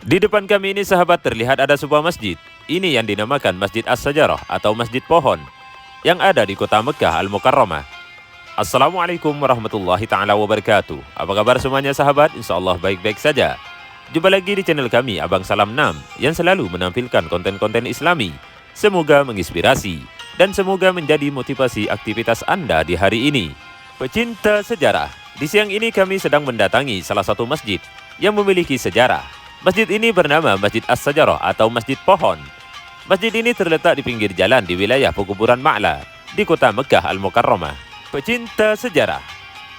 Di depan kami ini sahabat terlihat ada sebuah masjid. Ini yang dinamakan Masjid As-Sajarah atau Masjid Pohon yang ada di kota Mekah Al-Mukarramah. Assalamualaikum warahmatullahi ta'ala wabarakatuh. Apa kabar semuanya sahabat? Insyaallah baik-baik saja. Jumpa lagi di channel kami Abang Salam 6 yang selalu menampilkan konten-konten islami. Semoga menginspirasi dan semoga menjadi motivasi aktivitas Anda di hari ini. Pecinta sejarah, di siang ini kami sedang mendatangi salah satu masjid yang memiliki sejarah. Masjid ini bernama Masjid As-Sajarah atau Masjid Pohon. Masjid ini terletak di pinggir jalan di wilayah Pekuburan Ma'la di kota Mekah Al-Mukarramah. Pecinta sejarah,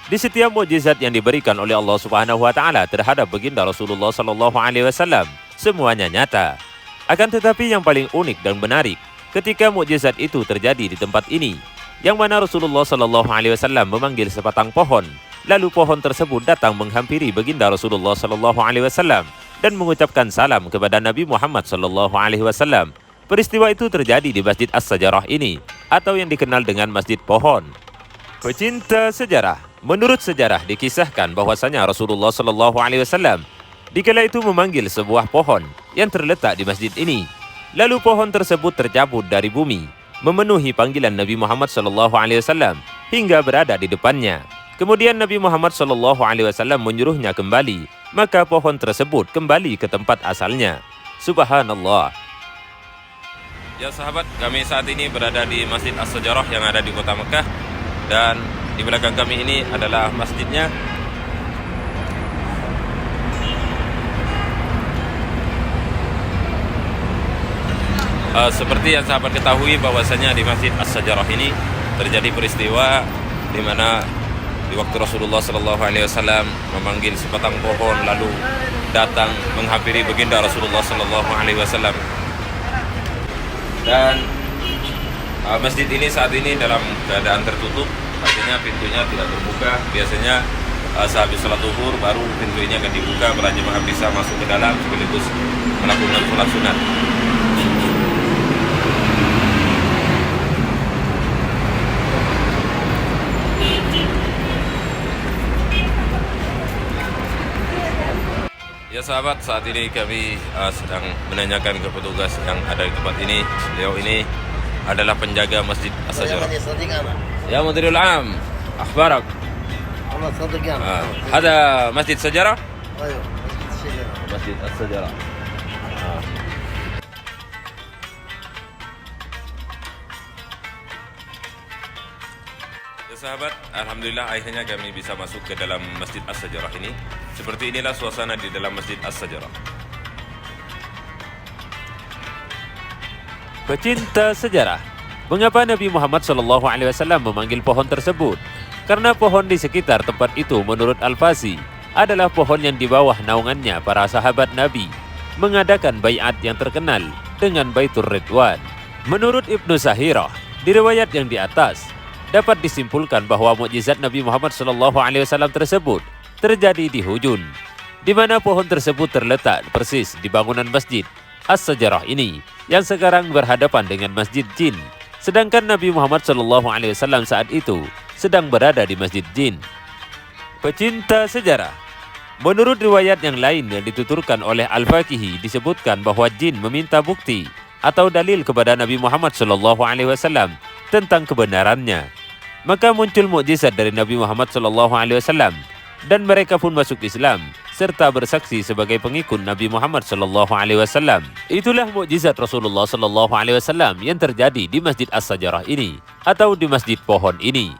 di setiap mukjizat yang diberikan oleh Allah Subhanahu wa taala terhadap baginda Rasulullah sallallahu alaihi wasallam, semuanya nyata. Akan tetapi yang paling unik dan menarik ketika mukjizat itu terjadi di tempat ini, yang mana Rasulullah sallallahu alaihi wasallam memanggil sebatang pohon, lalu pohon tersebut datang menghampiri baginda Rasulullah sallallahu alaihi wasallam dan mengucapkan salam kepada Nabi Muhammad sallallahu alaihi wasallam. Peristiwa itu terjadi di Masjid As-Sajarah ini atau yang dikenal dengan Masjid Pohon. Pecinta sejarah, menurut sejarah dikisahkan bahwasanya Rasulullah sallallahu alaihi wasallam dikala itu memanggil sebuah pohon yang terletak di masjid ini. Lalu pohon tersebut tercabut dari bumi, memenuhi panggilan Nabi Muhammad sallallahu alaihi wasallam hingga berada di depannya. Kemudian Nabi Muhammad sallallahu alaihi wasallam menyuruhnya kembali, maka pohon tersebut kembali ke tempat asalnya. Subhanallah. Ya sahabat, kami saat ini berada di Masjid As-Sajarah yang ada di kota Mekah, dan di belakang kami ini adalah masjidnya. Seperti yang sahabat ketahui bahwasanya di Masjid As-Sajarah ini terjadi peristiwa di mana di waktu Rasulullah Sallallahu Alaihi Wasallam memanggil sebatang pohon lalu datang menghampiri baginda Rasulullah Sallallahu Alaihi Wasallam. Dan masjid ini saat ini dalam keadaan tertutup, artinya pintunya tidak terbuka. Biasanya sehabis sholat zuhur baru pintu ini akan dibuka, para jemaah bisa masuk ke dalam sekaligus melakukan sholat sunat. Ya sahabat, saat ini kami sedang menanyakan ke petugas yang ada di tempat ini. Beliau ini adalah penjaga Masjid As-Sajarah. Ya Mudirul Am, akhbarak. Ada Masjid Sajarah? Masjid As-Sajarah. Ya sahabat, alhamdulillah akhirnya kami bisa masuk ke dalam Masjid As-Sajarah ini. Seperti inilah suasana di dalam Masjid As-Sajarah. Pecinta sejarah, mengapa Nabi Muhammad SAW memanggil pohon tersebut? Karena pohon di sekitar tempat itu menurut Al-Fazi adalah pohon yang di bawah naungannya para sahabat Nabi mengadakan baiat yang terkenal dengan Baitur Ridwan. Menurut Ibnu Sahirah, di riwayat yang di atas dapat disimpulkan bahwa mukjizat Nabi Muhammad SAW tersebut terjadi di Hujun, di mana pohon tersebut terletak persis di bangunan Masjid As-Sajarah ini yang sekarang berhadapan dengan Masjid Jin. Sedangkan Nabi Muhammad SAW saat itu sedang berada di Masjid Jin. Pecinta sejarah, menurut riwayat yang lain yang dituturkan oleh Al-Faqihi disebutkan bahwa Jin meminta bukti atau dalil kepada Nabi Muhammad SAW tentang kebenarannya. Maka muncul mukjizat dari Nabi Muhammad SAW dan mereka pun masuk Islam serta bersaksi sebagai pengikut Nabi Muhammad SAW. Itulah mukjizat Rasulullah SAW yang terjadi di Masjid As-Sajarah ini atau di Masjid Pohon ini.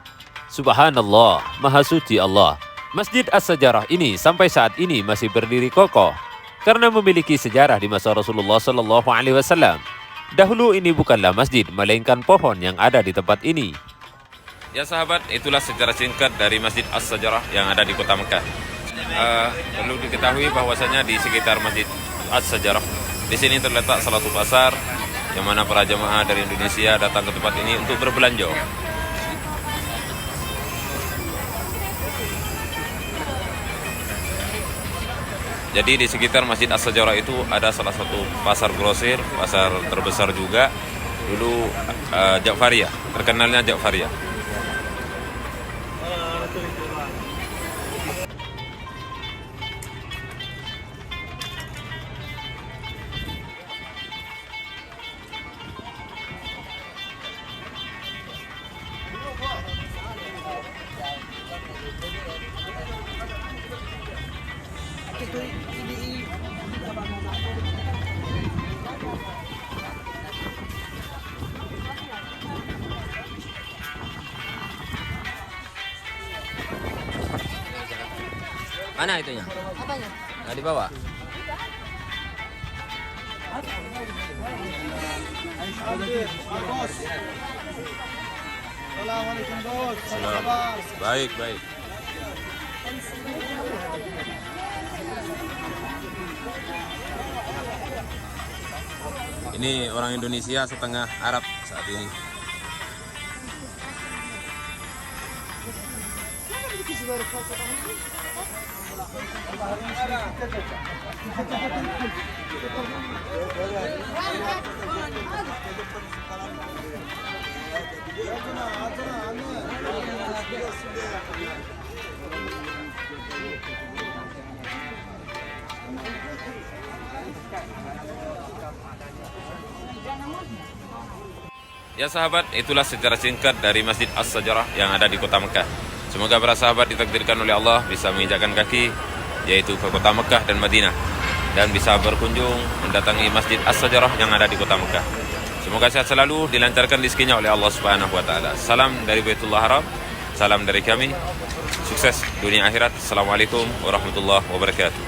Subhanallah, Maha Suci Allah. Masjid As-Sajarah ini sampai saat ini masih berdiri kokoh karena memiliki sejarah di masa Rasulullah SAW. Dahulu ini bukanlah masjid melainkan pohon yang ada di tempat ini. Ya sahabat, itulah sejarah singkat dari Masjid As-Sajarah yang ada di kota Mekah. Perlu diketahui bahwasanya di sekitar Masjid As-Sajarah di sini terletak salah satu pasar yang mana para jemaah dari Indonesia datang ke tempat ini untuk berbelanja. Jadi di sekitar Masjid As-Sajarah itu ada salah satu pasar grosir, pasar terbesar juga. Dulu Ja'fariyah, terkenalnya Ja'fariyah. Mana itunya? Apanya? Nggak dibawa? Assalamualaikum bos. Baik, baik. Ini orang Indonesia setengah Arab saat ini. Ya sahabat, itulah secara singkat dari Masjid As-Sajarah yang ada di kota Mekah. Semoga para sahabat ditakdirkan oleh Allah bisa menginjakkan kaki, yaitu ke kota Mekah dan Madinah, dan bisa berkunjung mendatangi Masjid As-Sajarah yang ada di kota Mekah. Semoga sehat selalu, dilancarkan rezekinya oleh Allah Subhanahu wa taala. Salam dari Baitullah Haram, salam dari kami. Sukses dunia akhirat. Assalamualaikum warahmatullahi wabarakatuh.